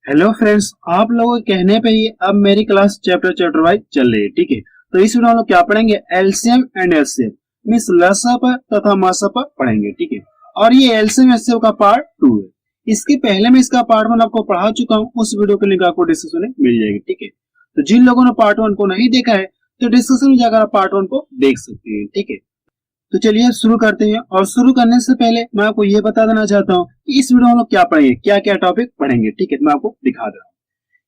Hello friends, आप लोगों के कहने पे ही अब मेरी क्लास चैप्टर वाइज चल रही है। ठीक है, तो इस वीडियो में हम लोग क्या पढ़ेंगे, एलसीएम एंड एचसीएफ मींस लसाप तथा मासाप पढ़ेंगे। ठीक है, और ये एलसीएम एचसीएफ का पार्ट 2 है। इसके पहले मैं इसका पार्ट 1 आपको पढ़ा चुका हूँ, उस वीडियो के लिंक आपको डिस्क्रिप्शन में मिल जाएगी। ठीक है, तो जिन लोगों ने पार्ट 1 को नहीं देखा है तो डिस्क्रिप्शन में जाकर पार्ट 1 को देख सकते हैं। ठीक है, तो चलिए शुरू करते हैं। और शुरू करने से पहले मैं आपको ये बता देना चाहता हूँ कि इस वीडियो में हम लोग क्या पढ़ेंगे, क्या क्या टॉपिक पढ़ेंगे। ठीक है, तो मैं आपको दिखा दे रहा हूँ।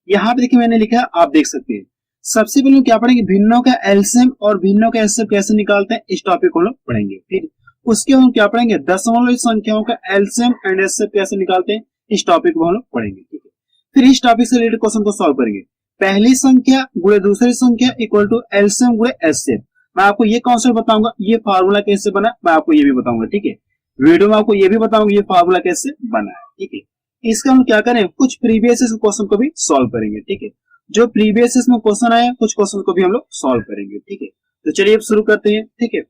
यहाँ पे देखिए मैंने लिखा है, आप देख सकते हैं। सबसे पहले क्या पढ़ेंगे, भिन्नों का एलसीएम और भिन्नों का एचसीएफ कैसे निकालते हैं, इस टॉपिक को हम लोग पढ़ेंगे। फिर उसके हम क्या पढ़ेंगे, दशमलव संख्याओं का एलसीएम एंड एचसीएफ कैसे निकालते हैं, इस टॉपिक को हम लोग पढ़ेंगे। ठीक है, फिर इस टॉपिक से रिलेटेड क्वेश्चन को सॉल्व करेंगे। पहली संख्या गुणे दूसरी संख्या इक्वल टू एलसीएम गुणे एचसीएफ। मैं आपको ये कॉन्सेप्ट बताऊंगा, ये फार्मूला कैसे बना मैं आपको ये भी बताऊंगा। ठीक है, वीडियो में आपको ये भी बताऊंगा ये फार्मूला कैसे बना है। ठीक है, इसका हम क्या करें, कुछ प्रीवियस क्वेश्चन को भी सॉल्व करेंगे। ठीक है, जो प्रीवियस में क्वेश्चन आया कुछ क्वेश्चन को भी हम लोग सॉल्व करेंगे। ठीक है, तो चलिए अब शुरू करते हैं। ठीक है,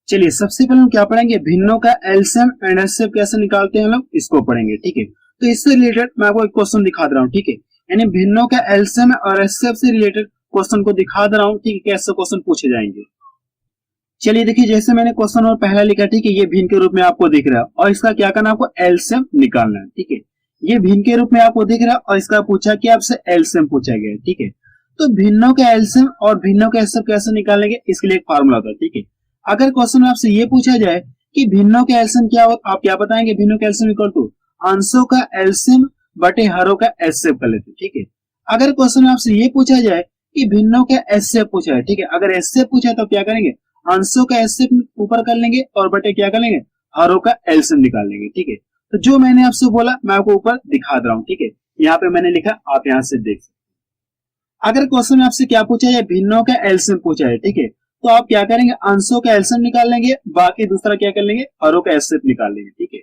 चलिए सबसे पहले हम क्या पढ़ेंगे, भिन्नों का एलसीएम एंड एचसीएफ कैसे निकालते हैं हम लोग, इसको पढ़ेंगे। ठीक है, तो इससे रिलेटेड मैं आपको एक क्वेश्चन दिखा दे रहा हूँ। ठीक है, यानी भिन्नों का एलसीएम और एचसीएफ से रिलेटेड क्वेश्चन को दिखा दे रहा हूँ। ठीक है, कैसे क्वेश्चन पूछे जाएंगे। चलिए देखिए, जैसे मैंने क्वेश्चन नंबर पहला लिखा, ठीक है, ये भिन्न के रूप में आपको दिख रहा है और इसका क्या करना है, आपको एलसीएम निकालना है। ठीक है, ये भिन्न के रूप में आपको दिख रहा है और इसका पूछा कि आपसे एलसीएम पूछा गया है। ठीक है, तो भिन्नों का एलसीएम और भिन्नों का एचसीएफ कैसे निकालेंगे, इसके लिए एक फार्मूला होता है। ठीक है, अगर क्वेश्चन में आपसे ये पूछा जाए कि भिन्नों का एलसीएम क्या हो, आप क्या बताएंगे, भिन्नों का एलसीएम इक्वल टू अंशों का एलसीएम बटे हरों का एचसीएफ कर लेते। ठीक है, अगर क्वेश्चन में आपसे ये पूछा जाए कि भिन्नों का एचसीएफ पूछा है, ठीक है, अगर एचसीएफ पूछा है तो क्या करेंगे, अंशों का एचसीएफ ऊपर कर लेंगे और बटे क्या कर लेंगे, हरों का एलसीएम निकाल लेंगे। ठीक है, तो जो मैंने आपसे बोला मैं आपको ऊपर दिखा दे रहा हूँ। ठीक है, यहाँ पे मैंने लिखा, आप यहाँ से देख सकते हैं। अगर क्वेश्चन में आपसे क्या पूछा है, भिन्नों का एलसीएम पूछा है, ठीक है, तो आप क्या करेंगे, अंशों का एलसीएम निकाल लेंगे, बाकी दूसरा क्या कर लेंगे, हरों का एचसीएफ निकाल लेंगे। ठीक है,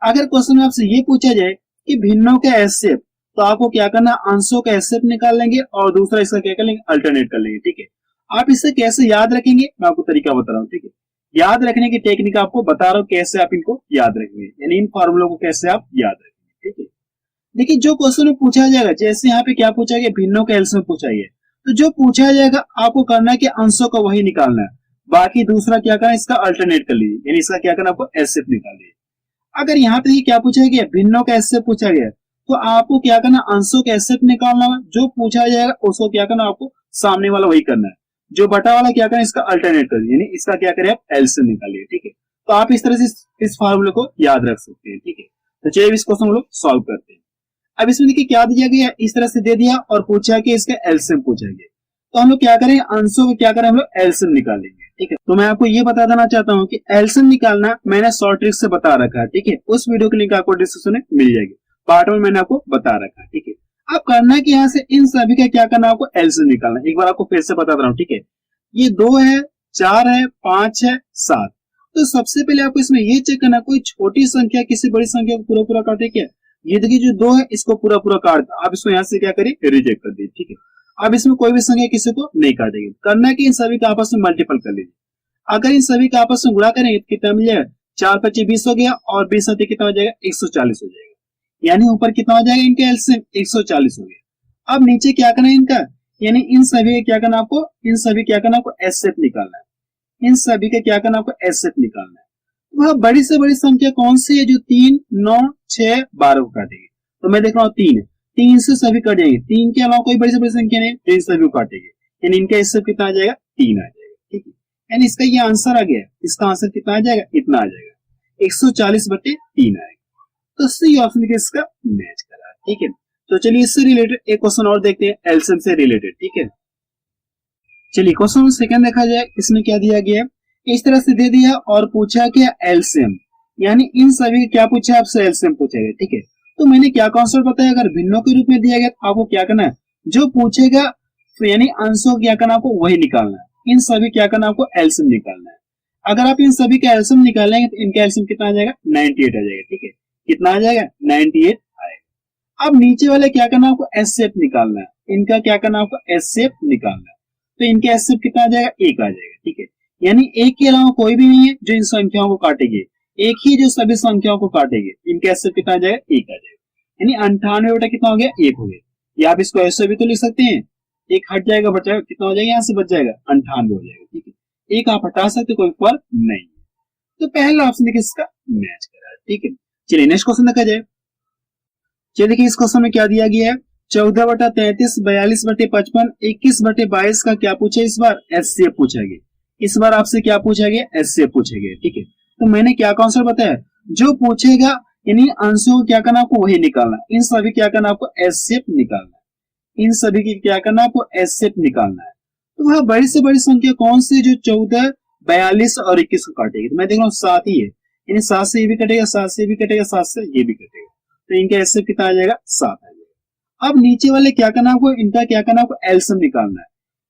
अगर क्वेश्चन में आपसे ये पूछा जाए कि भिन्नों का एचसीएफ, तो आपको क्या करना, अंशों का एचसीएफ निकाल लेंगे और दूसरा इसका क्या कर लेंगे, अल्टरनेट कर लेंगे। ठीक है, आप इसे कैसे याद रखेंगे मैं आपको तरीका बता रहा हूँ। ठीक है, याद रखने की टेक्निक आपको बता रहा हूँ, कैसे आप इनको याद रखेंगे, यानी इन फॉर्मूलों को कैसे आप याद रखेंगे। ठीक है, देखिए जो क्वेश्चन में पूछा जाएगा, जैसे यहाँ पे क्या पूछा गया, भिन्नों का एलसीएम पूछा गया, तो जो पूछा जाएगा आपको करना है कि अंशों को वही निकालना है, बाकी दूसरा क्या करना है, इसका अल्टरनेट कर लीजिए, यानी इसका क्या करना, आपको एचसीएफ निकाल लीजिए। अगर यहाँ पे क्या पूछा गया, भिन्नों का एचसीएफ पूछा गया, तो आपको क्या करना, अंशों का एचसीएफ निकालना है, जो पूछा जाएगा उसको क्या करना, आपको सामने वाला वही करना है, जो बटा वाला क्या करना, इसका अल्टरनेट कर दीजिए, यानी इसका क्या करें, आप एलसीएम निकालिए। ठीक है, तो आप इस तरह से इस फार्मूले को याद रख सकते हैं। ठीक है, तो चलिए इस क्वेश्चन को लोग सॉल्व करते हैं। अब इसमें देखिए क्या दिया गया, इस तरह से दे दिया और पूछा कि इसका एलसीएम पूछा गया, तो हम लोग क्या करें, अंशों को क्या करें, हम लोग एलसीएम निकालेंगे। ठीक है, तो मैं आपको ये बता देना चाहता हूँ कि एलसीएम निकालना मैंने शॉर्ट ट्रिक से बता रखा है। ठीक है, उस वीडियो के लिंक आपको डिस्क्रिप्शन में मिल जाएगी, पार्ट 1 मैंने आपको बता रखा है। ठीक है, अब करना है कि यहाँ से इन सभी का क्या करना, आपको एलसीएम निकालना। एक बार आपको फिर से बता रहा हूँ। ठीक है, ये 2 है, 4 है, 5 है, 7, तो सबसे पहले आपको इसमें ये चेक करना, कोई छोटी संख्या किसी बड़ी संख्या को पूरा पूरा काटे क्या, ये देखिए जो 2 है इसको पूरा पूरा काट दो, आप इसको यहाँ से क्या करिए, रिजेक्ट कर दीजिए। ठीक है, अब इसमें कोई भी संख्या किसी को नहीं काटेगी, करना है कि इन सभी का आपस में मल्टीपल कर लीजिए। अगर इन सभी का आपस में गुणा करेंगे तो कितना मिल जाएगा, 4 25 20 हो गया और 20 7 कितना हो जाएगा, 140 हो जाएगा, यानी ऊपर कितना हो जाएगा, इनका एलसीएम 140 हो गया। अब नीचे क्या करना है इनका, यानी इन सभी क्या करना, आपको इन सभी क्या करना, आपको एचसीएफ निकालना है, इन सभी का क्या करना, आपको एचसीएफ निकालना है। वह बड़ी से बड़ी संख्या कौन सी है, जो 3 9 6 12 को काटेगी, तो मैं देख रहा हूँ 3 है, 3 से सभी कट जाएंगे, 3 के अलावा कोई बड़ी से बड़ी संख्या नहीं, 3 सभी को काटेंगे, यानी इनका एचसीएफ कितना आ जाएगा, 3 आ जाएगा। ठीक है, यानी इसका ये आंसर आ गया, इसका आंसर कितना आ जाएगा, इतना आ जाएगा, 140/3 आएगा। तो सी ऑप्शन के इसका मैच करा। ठीक है, तो चलिए इससे रिलेटेड एक क्वेश्चन और देखते हैं, एलसीएम से रिलेटेड। ठीक है, चलिए क्वेश्चन सेकंड देखा जाए, इसमें क्या दिया गया है, इस तरह से दे दिया और पूछा क्या, एलसीएम, यानी इन सभी क्या पूछा, आपसे एलसीएम पूछा गया। ठीक है, तो मैंने क्या कॉन्सेप्ट बताया, अगर भिन्नों के रूप में दिया गया तो आपको क्या करना है, जो पूछेगा यानी अंशों क्या करना, आपको वही निकालना है, इन सभी क्या करना, आपको एलसीएम निकालना है। अगर आप इन सभी का एलसीएम निकालेंगे तो इनका एलसीएम कितना आ जाएगा, 98 आ जाएगा। ठीक है, कितना आ जाएगा, 98 आएगा। अब नीचे वाले क्या करना, आपको एचसीएफ निकालना है, इनका क्या करना, आपको एचसीएफ निकालना है, तो इनका एचसीएफ कितना आ जाएगा, 1 आ जाएगा। ठीक है, यानी 1 के अलावा कोई भी नहीं है जो इन संख्याओं को काटेगी, एक ही जो सभी संख्याओं को काटेगी, इनका एचसीएफ कितना आ जाएगा, 1 आ जाएगा। यानी 98 बटा कितना हो गया, 1 हो गया। या आप इसको ऐसे भी तो लिख सकते हैं, एक हट जाएगा बचा कितना हो जाएगा, यहाँ से बच जाएगा 98 हो जाएगा, ठीक है। एक आप हटा सकते, कोई फर्क नहीं। तो पहला ऑप्शन देखिए इसका मैच कर रहा है, ठीक है। चलिए नेक्स्ट क्वेश्चन देखा जाए। चलिए देखिए इस क्वेश्चन में क्या दिया गया है, 14 बटा 33, 42 बटे 55, 21 बटे 22 का क्या पूछा, इस बार एचसीएफ पूछा गया। इस बार आपसे क्या पूछा गया, एचसीएफ पूछा गया, ठीक है। तो मैंने क्या कॉन्सेप्ट बताया, जो पूछेगा यानी अंशों को क्या करना आपको वही निकालना, इन सभी क्या करना आपको एचसीएफ निकालना है, इन सभी की क्या करना आपको एचसीएफ निकालना है। तो वह बड़ी से बड़ी संख्या कौन सी जो 14, 42 और 21 को काटेगी, तो मैं देख रहा हूँ 7 ही है, यानी 7 से ये भी कटेगा, 7 से भी कटेगा, 7 से ये भी कटेगा, तो इनका एचसीएफ कितना आ जाएगा, 7 आ जाएगा। अब नीचे वाले क्या करना आपको, इनका क्या करना आपको एलसीएम निकालना है,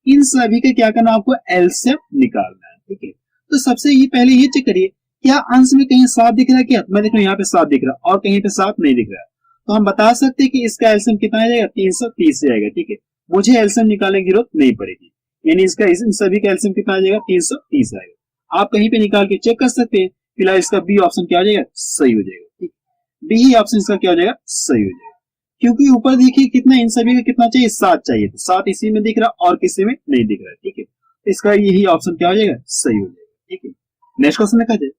इन सभी का क्या करना आपको एलसीएम निकालना है, ठीक है। तो सबसे ये पहले ये चेक करिए क्या अंश में कहीं 7 दिख रहा है, क्या मैं देख रहा हूँ यहाँ पे 7 दिख रहा है और कहीं पे 7 नहीं दिख रहा है, तो हम बता सकते हैं कि इसका एलसीएम कितना आ जाएगा, 330 से आएगा, ठीक है। मुझे एलसीएम निकालने की जरूरत नहीं पड़ेगी, यानी इसका इन सभी का एलसीएम कितना आ जाएगा, 330 आएगा। आप कहीं पे निकाल के चेक कर सकते हैं। फिलहाल इसका बी ऑप्शन क्या हो जाएगा, सही हो जाएगा, ठीक है। बी ही ऑप्शन इसका क्या हो जाएगा, सही हो जाएगा, क्योंकि ऊपर देखिए कितना, इन सभी का कितना चाहिए, 7 चाहिए, तो 7 इसी में दिख रहा और किसी में नहीं दिख रहा, ठीक है। इसका यही ऑप्शन क्या हो जाएगा, सही हो जाएगा, ठीक है। नेक्स्ट क्वेश्चन देखा जाए।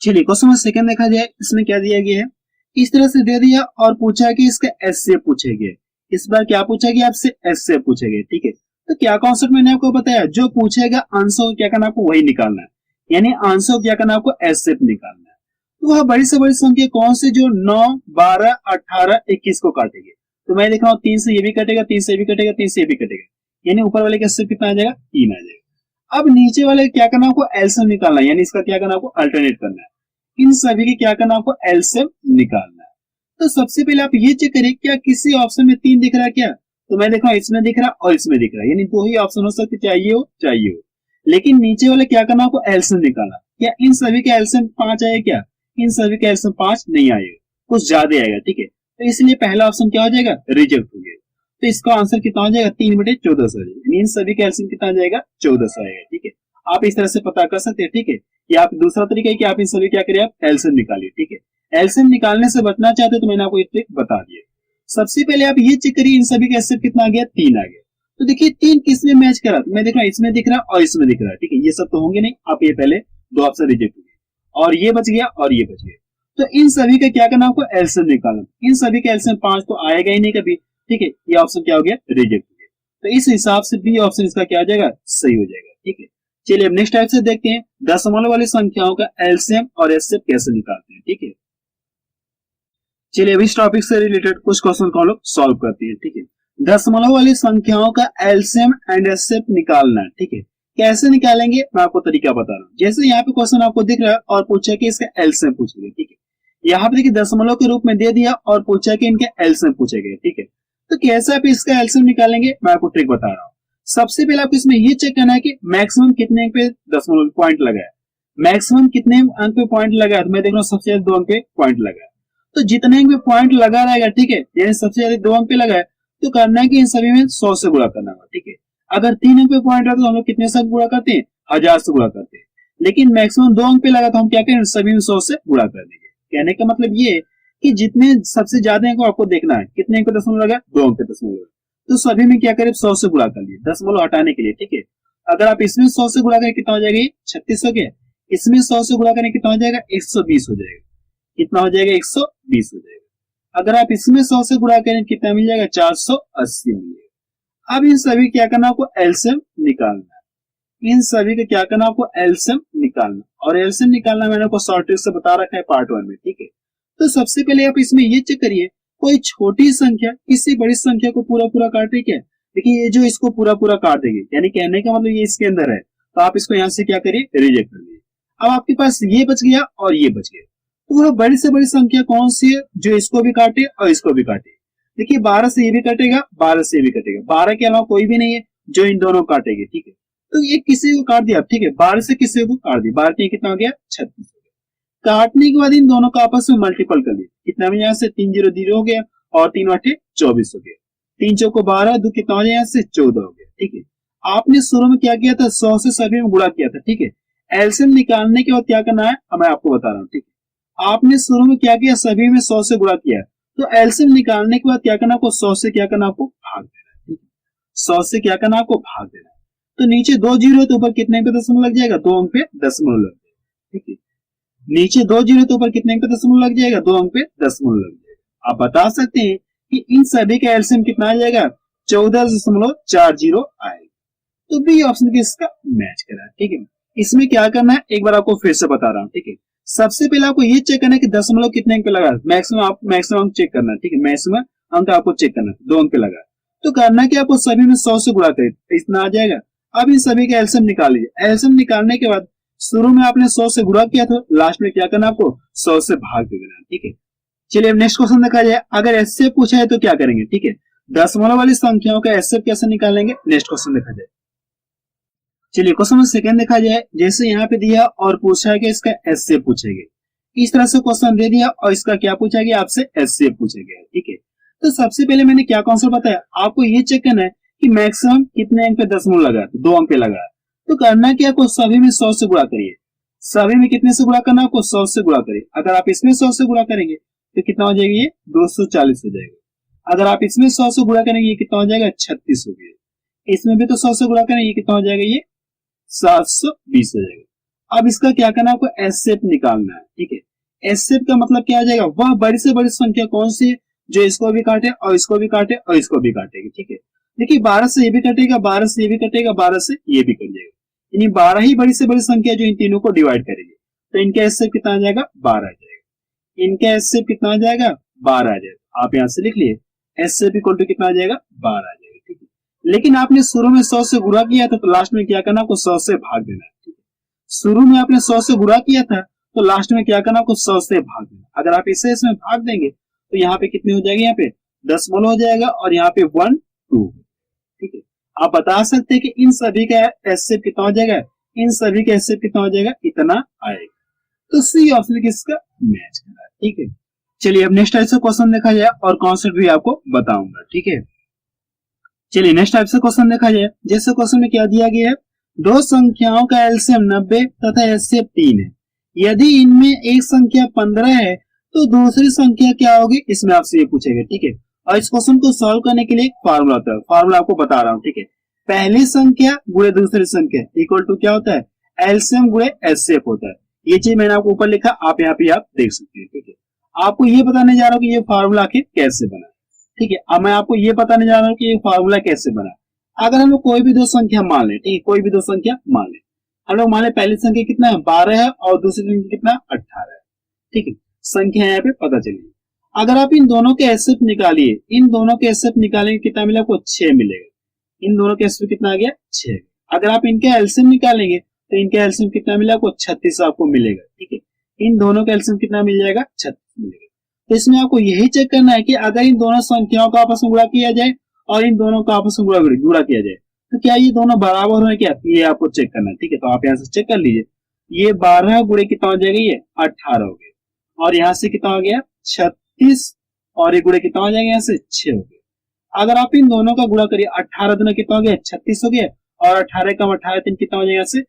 चलिए क्वेश्चन सेकंड देखा जाए, इसमें क्या दिया गया है, इस तरह से दे दिया और पूछा कि इसका एचसीएफ पूछे गए। इस बार क्या पूछा गया आपसे, एचसीएफ पूछे गए, ठीक है। तो क्या कॉन्सेप्ट मैंने आपको बताया, जो पूछेगा अंशों को क्या करना आपको वही निकालना है, यानी अंशों को क्या करना आपको एचसीएफ निकालना है। तो वह बड़ी से बड़ी संख्या कौन सी जो 9, 12, 18, 21 को काटेगी, तो मैं देख रहा हूँ 3 से ये भी कटेगा, 3 से ये भी कटेगा, 3 से ये भी कटेगा, यानी ऊपर वाले का एचसीएफ कितना आ जाएगा, 3 आ जाएगा। अब नीचे वाले क्या करना आपको एलसीएम निकालना है, यानी इसका क्या करना आपको अल्टरनेट करना है, इन सभी की क्या करना आपको एलसीएम निकालना है। तो सबसे पहले आप ये चेक करें क्या किसी ऑप्शन में 3 दिख रहा है क्या, तो मैं देख रहा हूँ इसमें दिख रहा है और इसमें दिख रहा है, यानी 2 ही ऑप्शन हो सकते, चाहिए हो। लेकिन नीचे वाले क्या करना आपको एलसीएम निकालना, क्या इन सभी का एलसीएम 5 आएगा, क्या इन सभी का एलसीएम 5 नहीं आएगा, कुछ ज्यादा आएगा, ठीक है। तो इसलिए पहला ऑप्शन क्या हो जाएगा, रिजेक्ट हो गया। तो इसका आंसर कितना हो जाएगा, 3/1400 आ जाएगा, इन सभी का एलसीएम कितना आ जाएगा, 1400 आएगा, ठीक है। आप इस तरह से पता कर सकते हैं, ठीक है। या आप दूसरा तरीका है कि आप इन सभी क्या करिए, आप एलसीएम निकालिए, ठीक है। एलसीएम निकालने से बचना चाहते हो तो मैंने आपको ये ट्रिक बता दिया। सबसे पहले आप ये चेक करिए इन सभी का एचसीएफ कितना आ गया, 3 आ गया। तो देखिए 3 किसमें मैच करा, तो मैं देख रहा हूँ इसमें दिख रहा है और इसमें दिख रहा है, ठीक है। ये सब तो होंगे नहीं, आप ये पहले 2 ऑप्शन रिजेक्ट हो गए और ये बच गया और ये बच गया। तो इन सभी का क्या करना आपको एलसीएम निकालना, इन सभी का एलसीएम 5 तो आएगा ही नहीं कभी, ठीक है। ये ऑप्शन क्या हो गया, रिजेक्ट हो गया। तो इस हिसाब से बी ऑप्शन इसका क्या हो जाएगा, सही हो जाएगा, ठीक है। चलिए अब नेक्स्ट टाइप से देखते हैं दशमलव वाली संख्याओं का एलसीएम और एचसीएफ कैसे निकालते हैं, ठीक है। चलिए अब इस टॉपिक से रिलेटेड कुछ क्वेश्चन को हम लोग सॉल्व करते हैं, ठीक है। दशमलव वाली संख्याओं का एलसीएम एंड एचसीएफ निकालना है, ठीक है। कैसे निकालेंगे मैं आपको तरीका बता रहा हूँ। जैसे यहाँ पे क्वेश्चन आपको दिख रहा है और पूछा कि इसका एलसीएम पूछेगा, ठीक है। यहाँ पे देखिए दशमलव के रूप में दे दिया और पूछा कि इनके एलसीएम पूछेगा, ठीक है। तो कैसे आप इसका एलसीएम निकालेंगे मैं आपको ट्रिक बता रहा हूँ। सबसे पहले आप इसमें ये चेक करना है कि मैक्सिमम कितने अंक पे दशमलव पॉइंट लगा है, मैक्सिमम कितने अंक पे पॉइंट लगा है, तो मैं देख रहा हूँ सबसे ज्यादा 2 अंक पे पॉइंट लगा है। तो जितने अंक पे पॉइंट लगा रहेगा, ठीक है, यानी सबसे ज्यादा 2 अंक पे लगा है, तो करना है कि इन सभी में 100 से गुणा करना होगा, ठीक है। अगर 3 अंक पे पॉइंट है तो हम लोग कितने से गुणा करते हैं, 1000 से गुणा करते हैं। लेकिन मैक्सिमम 2 अंक पे लगा तो हम क्या करें, सभी में 100 से गुणा कर देंगे। कहने का मतलब ये है कि जितने सबसे ज्यादा अंक आपको देखना है, कितने अंक पे दशमलव लगा, 2 अंक पे दशमलव लगा, तो सभी में क्या करें 100 से गुणा कर लिए दशमलव हटाने के लिए, ठीक है। अगर आप इसमें 100 से गुणा करें कितना हो जाएगा, 36 हो गया। इसमें 100 से गुणा करें कितना हो जाएगा, 120 हो जाएगा। कितना हो जाएगा, 120 हो जाएगा। अगर आप इसमें 100 से गुणा करें कितना मिल जाएगा, 480 मिलेगा। अब इन सभी क्या करना आपको एलसीएम निकालना है, इन सभी का क्या करना आपको एलसीएम निकालना, और एलसीएम निकालना मैंने आपको शॉर्ट ट्रिक से बता रखा है पार्ट 1 में, ठीक है। तो सबसे पहले आप इसमें ये चेक करिए कोई छोटी संख्या किसी बड़ी संख्या को पूरा पूरा काटे क्या, देखिए ये जो इसको पूरा पूरा काट देगी, यानी कहने का मतलब ये इसके अंदर है, तो आप इसको यहाँ से क्या करिए, रिजेक्ट कर दीजिए। अब आपके पास ये बच गया और ये बच गया, तो वह बड़ी से बड़ी संख्या कौन सी है जो इसको भी काटे और इसको भी काटे। देखिए 12 से ये भी कटेगा, 12 से ये भी कटेगा, 12 के अलावा कोई भी नहीं है जो इन दोनों काटेगी, ठीक है। तो ये किसी को काट दिया, ठीक है, 12 से किसी को काट दिया, 12 कितना हो गया, 36 हो गया। काटने के बाद इन दोनों का आपस में मल्टीपल कर लिया, कितना में यहाँ से 3 0 0 हो गया और 3 8 24 हो गया, 3 चौको 12, 2 कितना हो गया, यहाँ से 14 हो गया, ठीक है। आपने शुरू में क्या किया था, 100 से सभी में गुणा किया था, ठीक है। एलसीएम निकालने के बाद क्या करना है मैं आपको बता रहा हूँ, ठीक है। आपने शुरू में क्या किया, सभी में 100 से गुणा किया, तो एलसीएम निकालने के बाद क्या करना आपको, 100 से क्या करना आपको भाग देना, ठीक है। 100 से क्या करना आपको भाग देना। तो नीचे 2 जीरो है तो ऊपर कितने पे दशमलव लग जाएगा, 2 अंक पे दशमलव लग जाएगा, ठीक है। नीचे 2 जीरो तो ऊपर कितने पे दशमलव लग जाएगा, 2 अंक पे दशमलव लग जाएगा। आप बता सकते हैं कि इन सभी का एलसीएम कितना आ जाएगा, 14.40 आएगा। तो बी ऑप्शन के इसका मैच करा, ठीक है। इसमें क्या करना है एक बार आपको फिर से बता रहा हूं, ठीक है। सबसे पहले आपको ये चेक करना है कि दशमलव कितने अंक पे लगा, मैक्सिमम अंक चेक करना है, ठीक है। मैक्सिमम अंक आपको चेक करना है, 2 अंक पे लगा। तो करना कि आपको सभी में 100 से गुणा करें, इतना आ जाएगा। अब इन सभी का एलसीएम निकाल लीजिए। एलसीएम निकालने के बाद शुरू में आपने 100 से गुणा किया था, लास्ट में क्या करना आपको 100 से भाग दे देना, ठीक है। चलिए अब नेक्स्ट क्वेश्चन देखा जाए। अगर एचसीएफ पूछा है तो क्या करेंगे, ठीक है। दशमलव वाली संख्याओं का एचसीएफ कैसे निकालेंगे, नेक्स्ट क्वेश्चन देखा जाए। चलिए क्वेश्चन सेकंड देखा जाए। जैसे यहाँ पे दिया और पूछा है कि इसका एचसीएफ पूछेंगे, इस तरह से क्वेश्चन दे दिया और इसका क्या पूछा गया, आपसे एचसीएफ पूछा गया, ठीक है। तो सबसे पहले मैंने क्या कॉन्सेप्ट बताया, आपको ये चेक करना है कि मैक्सिमम कितने अंक पे दशमलव लगा, तो 2 अंक पे लगा। तो करना क्या, आपको सभी में 100 से गुणा करिए। सभी में कितने से गुणा करना, आपको 100 से गुणा करिए। अगर आप इसमें 100 से गुणा करेंगे तो कितना हो जाएगा, ये 240 हो जाएगा। अगर आप इसमें 100 से गुणा करेंगे ये कितना हो जाएगा, 36 हो गया। इसमें भी तो 100 से गुणा करेंगे, ये कितना हो जाएगा, ये 720 हो जाएगा। अब इसका क्या करना है, आपको एचसीएफ निकालना है, ठीक है। एचसीएफ का मतलब क्या आ जाएगा, वह बड़ी से बड़ी संख्या कौन सी है जो इसको भी काटे और इसको भी काटे और इसको भी काटेगी, ठीक है। देखिए 12 से ये भी कटेगा, 12 से ये भी कटेगा, 12 से ये भी कट जाएगा। यानी 12 ही बड़ी से बड़ी संख्या जो इन तीनों को डिवाइड करेगी। तो इनका एचसीएफ कितना आ जाएगा, 12 आ जाएगा। इनका एचसीएफ कितना आ जाएगा, 12 आ जाएगा। आप यहां से लिख लिए एचसीएफ इक्वल टू कितना आ जाएगा, 12 आ जाएगा, ठीक है। लेकिन आपने शुरू में 100 से गुणा किया था तो लास्ट में क्या करना, आपको 100 से भाग देना है, ठीक है। शुरू में आपने 100 से गुणा किया था तो लास्ट में क्या करना, आपको 100 से भाग देना। अगर आप इसे इसमें भाग देंगे तो यहाँ पे कितने हो जाएगा, यहाँ पे दशमलव हो जाएगा और यहाँ पे 1 2, ठीक है। आप बता सकते हैं कि इन सभी का एचसीएफ कितना हो जाएगा, इन सभी का एचसीएफ कितना हो जाएगा, इतना आएगा। तो सी ऑप्शन किसका मैच कर रहा है, ठीक है। चलिए अब नेक्स्ट टाइप से क्वेश्चन देखा जाए और कॉन्सेप्ट भी आपको बताऊंगा, ठीक है। चलिए नेक्स्ट टाइप से क्वेश्चन देखा जाए। जैसे क्वेश्चन में क्या दिया गया है, दो संख्याओं का एलसीएम 90 तथा एचसीएफ 3 है। यदि इनमें एक संख्या 15 है तो दूसरी संख्या क्या होगी, इसमें आपसे ये पूछेगा, ठीक है। और इस क्वेश्चन को सॉल्व करने के लिए एक फार्मूला होता है, फार्मूला आपको बता रहा हूं, ठीक है। पहली संख्या गुणे दूसरी संख्या इक्वल टू क्या होता है, एलसीएम गुणे एचसीएफ होता है। ये चीज मैंने आपको ऊपर लिखा, आप यहाँ पे आप देख सकते हैं, ठीक है। आपको ये बताने जा रहा हूँ कि ये फार्मूला आखिर कैसे बना, ठीक है। अब मैं आपको ये बताने जा रहा हूँ कि ये फार्मूला कैसे बना। अगर हम लोग कोई भी दो संख्या मान ले, ठीक है, कोई भी दो संख्या मान ले। हम लोग मान ले पहली संख्या कितना है, 12 है और दूसरी संख्या कितना 18 है, ठीक है। संख्या यहाँ पे पता चली। अगर आप इन दोनों के एचसीएफ निकालिए, इन दोनों के एचसीएफ निकालेंगे कितना मिलेगा, आपको 6 मिलेगा। इन दोनों के एचसीएफ कितना आ गया, 6। अगर आप इनके एलसीएम निकालेंगे तो इनके एलसीएम कितना मिलेगा, आपको 36 आपको मिलेगा, ठीक है। इन दोनों का एलसीएम कितना मिल जाएगा, 36 मिलेगा। तो इसमें आपको यही चेक करना है कि अगर इन दोनों संख्याओं का आपस में गुणा किया जाए और इन दोनों का आपस में गुणा किया जाए तो क्या ये दोनों बराबर है क्या, ये आपको चेक करना है, ठीक है। तो आप यहाँ से चेक कर लीजिए, ये 12 गुणे कितना हो जाएगा, ये 18 हो गया। और यहाँ से कितना हो गया, 36 और ये गुणे कितना हो जाएगा, यहाँ से 6 हो गया। अगर आप इन दोनों का गुणा करिए, 18 दुना कितना हो गया, 36 हो गया। और 18 कम 18 3 कितना हो जाएगा, यहाँ से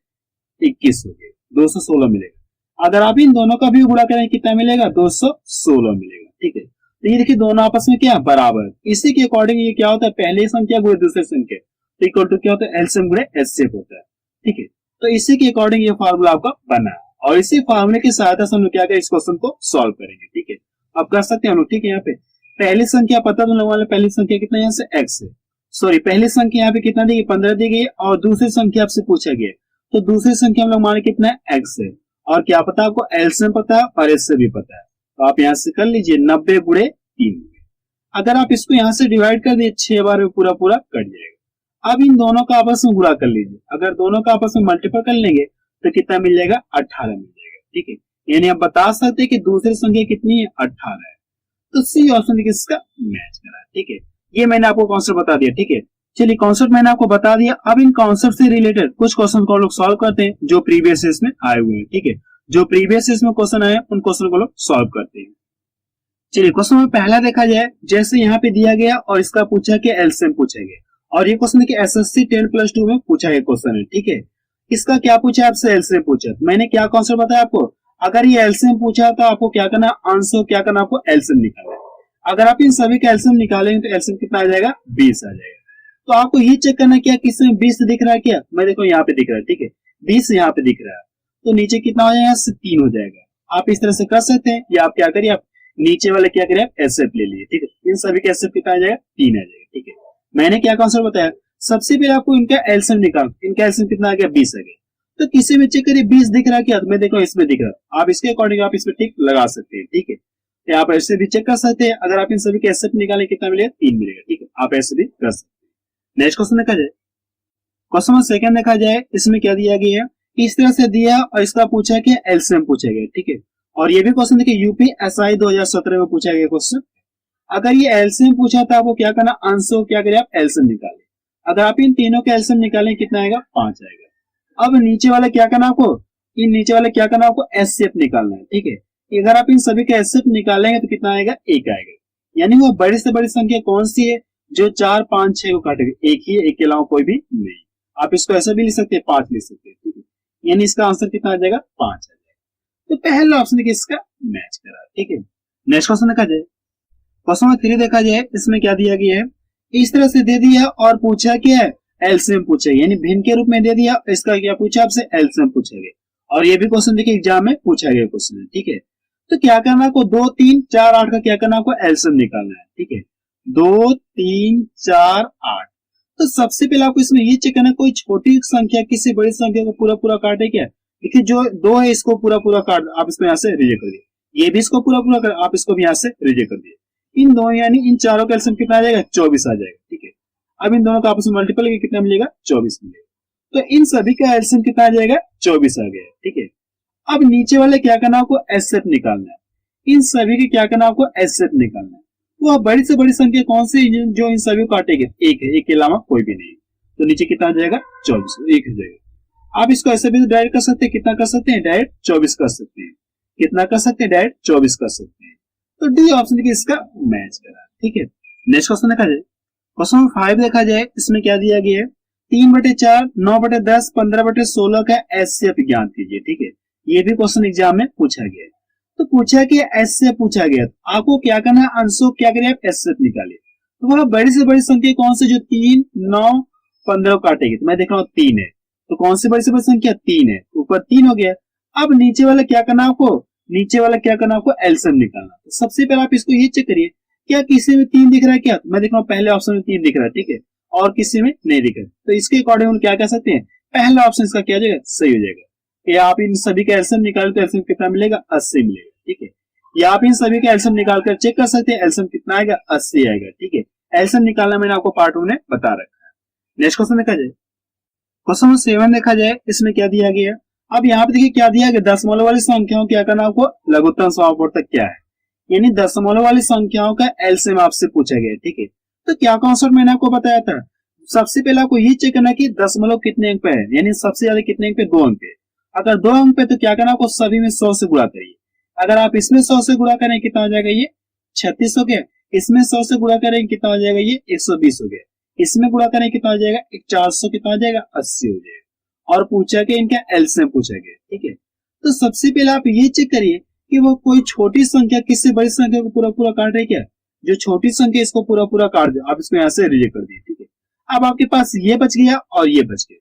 21 हो गया, 216 मिलेगा। अगर आप इन दोनों का भी गुणा करें कितना मिलेगा, 216 मिलेगा, ठीक है। तो ये देखिए दोनों आपस में क्या बराबर। इसी के अकॉर्डिंग ये क्या होता है, पहली संख्या गुणे दूसरी संख्या इक्वल टू क्या होता है, एलसीएम गुणे एचसीएफ होता है, ठीक है। तो इसी के अकॉर्डिंग ये फार्मूला आपका बना और इसी फार्मूले की सहायता से हम लोग क्या करें, इस क्वेश्चन को सॉल्व करेंगे, ठीक है। अब कर सकते हैं हम लोग, ठीक है। यहाँ पे पहली संख्या पता तो लगने, पहली संख्या कितना यहाँ से x है, सॉरी पहली संख्या यहाँ पे कितना दी गई, 15 दी गई और दूसरी संख्या आपसे पूछा गया तो दूसरी संख्या हम लोग माने कितना है, x है। और क्या पता आपको एलसीएम पता है और एचसीएफ भी पता है। तो आप यहाँ से कर लीजिए 90 गुणे 3। अगर आप इसको यहाँ से डिवाइड कर दिए 6 बार में पूरा पूरा कट जाएगा। अब इन दोनों का आपस में गुणा कर लीजिए, अगर दोनों का आपस में मल्टीपल कर लेंगे तो कितना मिल जाएगा, 18 मिल जाएगा, ठीक है। यानी आप बता सकते हैं कि दूसरी संख्या कितनी है, 18 है। तो सी ऑप्शन किसका मैच करा है, ठीक है। ये मैंने आपको कॉन्सेप्ट बता दिया, ठीक है। चलिए कॉन्सेप्ट मैंने आपको बता दिया। अब इन कॉन्सेप्ट से रिलेटेड कुछ क्वेश्चन को लोग सॉल्व करते हैं जो प्रीवियस ईयर्स में आए हुए हैं, ठीक है। जो प्रीवियस ईयर्स में क्वेश्चन आए उन क्वेश्चन को लोग सॉल्व करते हैं। चलिए क्वेश्चन में पहला देखा जाए, जैसे यहाँ पे दिया गया और इसका पूछा कि एलसीएम पूछा गया और ये क्वेश्चन कि एसएससी 10+2 में पूछा गया क्वेश्चन है, ठीक है। इसका क्या पूछा, आपसे एलसीएम पूछा। मैंने क्या कॉन्सेप्ट बताया आपको, अगर ये एलसीएम पूछा तो आपको क्या करना, आंसर क्या करना, आपको एलसीएम निकालना है। अगर आप इन सभी का एलसीएम निकालेंगे तो एलसीएम कितना आ जाएगा, 20 आ जाएगा। तो आपको ये चेक करना क्या किसमें 20 दिख रहा है क्या, मैं देखो यहाँ पे दिख रहा है, ठीक है 20 यहाँ पे दिख रहा है, तो नीचे कितना हो जाएगा, 3 हो जाएगा। आप इस तरह से कर सकते हैं, या आप क्या करिए, आप नीचे वाले क्या करिए, आप एसएफ ले लीजिए, ठीक है। इन सभी का एसएफ कितना आ जाएगा, 3 आ जाएगा, ठीक है। मैंने क्या कॉन्सेप्ट बताया, सबसे पहले आपको इनका एलसीएम निकाल, इनका एलसीएम कितना आ गया, 20 आ गया। तो किसी में चेक करिए 20 दिख रहा है क्या, तो मैं देखो इसमें दिख रहा है, आप इसके अकॉर्डिंग आप इसमें टिक लगा सकते हैं, ठीक है। तो आप ऐसे भी चेक कर सकते हैं, अगर आप इन सभी के एसएफ निकालें कितना मिलेगा, 3 मिलेगा, ठीक है। आप ऐसे भी कर सकते हैं। नेक्स्ट क्वेश्चन देखा जाए, क्वेश्चन नंबर सेकंड देखा जाए, इसमें क्या दिया गया है, इस तरह से दिया और इसका पूछा कि एलसीएम पूछा गया, ठीक है। और ये भी क्वेश्चन देखिए यूपीएसआई 2017 में पूछा गया क्वेश्चन। अगर ये एलसीएम पूछा था आपको क्या करना, आंसर को क्या करिए, आप एलसीएम निकालें। अगर आप इन तीनों के एलसीएम निकालें कितना आएगा, 5 आएगा। अब नीचे वाला क्या करना आपको, इन नीचे वाले क्या करना आपको, एचसीएफ निकालना है, ठीक है। अगर आप इन सभी के एचसीएफ निकालेंगे तो कितना आएगा, 1 आएगा। यानी वो बड़ी से बड़ी संख्या कौन सी है जो 4, 5, 6 को काटेगी, एक ही है, एक के अलावा कोई भी नहीं। आप इसको ऐसे भी लिख सकते हैं, 5 लिख सकते हैं, ठीक है। यानी इसका आंसर कितना आ जाएगा, 5 आ जाएगा। तो पहला ऑप्शन देखिए इसका मैच करा, ठीक है। नेक्स्ट क्वेश्चन देखा जाए, क्वेश्चन नंबर 3 देखा जाए, इसमें क्या दिया गया है, इस तरह से दे दिया और पूछा क्या है, एलसीएम पूछा, यानी भिन्न के रूप में दे दिया, इसका क्या पूछा आपसे, एलसीएम पूछा गया। और ये भी क्वेश्चन देखिए एग्जाम में पूछा गया क्वेश्चन है, ठीक है। तो क्या करना आपको, 2, 3, 4, 8 का क्या करना आपको, एलसीएम निकालना है, ठीक है। 2, 3, 4, 8। तो सबसे पहले आपको इसमें ये चेक करना, कोई छोटी संख्या किसी बड़ी संख्या को पूरा पूरा काटे क्या। देखिए जो 2 है इसको पूरा पूरा काट, आप इसको यहाँ से रिजेक्ट कर दिए, ये भी इसको पूरा पूरा कर, आप इसको भी यहाँ से रिजेक्ट कर दिए। इन दोनों यानी इन चारों का एलसीएम कितना आ जाएगा, 24 आ जाएगा, ठीक है। अब इन दोनों का आपस में मल्टीपल करके कितना मिलेगा, 24 मिलेगा। तो इन सभी का एलसीएम कितना आ जाएगा, 24 आ गया, ठीक है। अब नीचे वाले क्या करना आपको, एचसीएफ निकालना है। इन सभी के क्या करना आपको, एचसीएफ निकालना है। वो बड़ी से बड़ी संख्या कौन सी जो इन सभी को काटेगी, एक है, एक के अलावा कोई भी नहीं। तो नीचे कितना आ जाएगा, 24, 1 हो जाएगा। आप इसको ऐसे भी डायरेक्ट कर सकते हैं, कितना कर सकते हैं, डायरेक्ट 24 कर सकते हैं। कितना कर सकते हैं, डायरेक्ट 24 कर सकते हैं। तो डी ऑप्शन देखिए इसका मैच करा, ठीक है। नेक्स्ट क्वेश्चन देखा जाए, क्वेश्चन नंबर 5 देखा जाए, इसमें क्या दिया गया है, 3/4, 9/10, 15/16 का एचसीएफ ज्ञात कीजिए, ठीक है। ये भी क्वेश्चन एग्जाम में पूछा गया है। तो पूछा कि एचसीएफ पूछा गया, तो आपको क्या करना है, आंसर क्या करिए, आप एचसीएफ निकालिए। तो वह बड़ी से बड़ी संख्या कौन सी जो 3, 9, 15 काटेगी, तो मैं देख रहा हूँ 3 है, तो कौन सी बड़ी से बड़ी संख्या, 3 है, ऊपर 3 हो गया। अब नीचे वाला क्या करना आपको, नीचे वाला क्या करना आपको, एलसीएम निकालना। तो सबसे पहले आप इसको ये चेक करिए, क्या किसी में 3 दिख रहा है क्या, तो मैं देख रहा हूँ पहले ऑप्शन में 3 दिख रहा है, ठीक है, और किसी में नहीं दिख रहा है। तो इसके अकॉर्डिंग हम क्या कह सकते हैं, पहला ऑप्शन इसका क्या हो जाएगा, सही हो जाएगा। या आप इन सभी का एलसीएम निकाल तो एलसीएम कितना मिलेगा, 80 मिलेगा, ठीक है। या आप इन सभी का एलसीएम निकाल कर चेक कर सकते हैं, एलसीएम कितना आएगा, 80 आएगा, ठीक है। एलसीएम निकालना मैंने आपको पार्ट 1 में बता रखा है। नेक्स्ट क्वेश्चन देखा जाए, क्वेश्चन नंबर 7 देखा जाए, इसमें क्या दिया गया। अब यहाँ पे देखिए क्या दिया गया, दशमलव वाली संख्याओं क्या करना आपको, लघुत्तम समापवर्तक क्या है, यानी दशमलव वाली संख्याओं का एलसीएम आपसे पूछा गया, ठीक है। तो क्या कॉन्सेप्ट मैंने आपको बताया था, सबसे पहले आपको ये चेक करना कि दशमलव कितने अंक पे है, यानी सबसे ज्यादा कितने अंक पे, 2 अंक पे। अगर 2 अंक पे तो क्या करना आपको, सभी में 100 से गुणा करिए। अगर आप इसमें 100 से गुणा करें कितना हो जाएगा, ये 36 हो गया। इसमें 100 से गुणा करें कितना हो जाएगा, ये 120 हो गया। इसमें गुणा करें कितना हो जाएगा, 400 कितना हो जाएगा, 80 हो जाएगा। और पूछा कि इनका एलसीएम पूछा गया, ठीक है। तो सबसे पहले आप ये चेक करिए कि वो कोई छोटी संख्या किससे बड़ी संख्या को पूरा पूरा काट रही है क्या, जो छोटी संख्या इसको पूरा पूरा काट दो, आप इसको यहाँ से रिजेक्ट कर दिए, ठीक है। अब आपके पास ये बच गया और ये बच गया,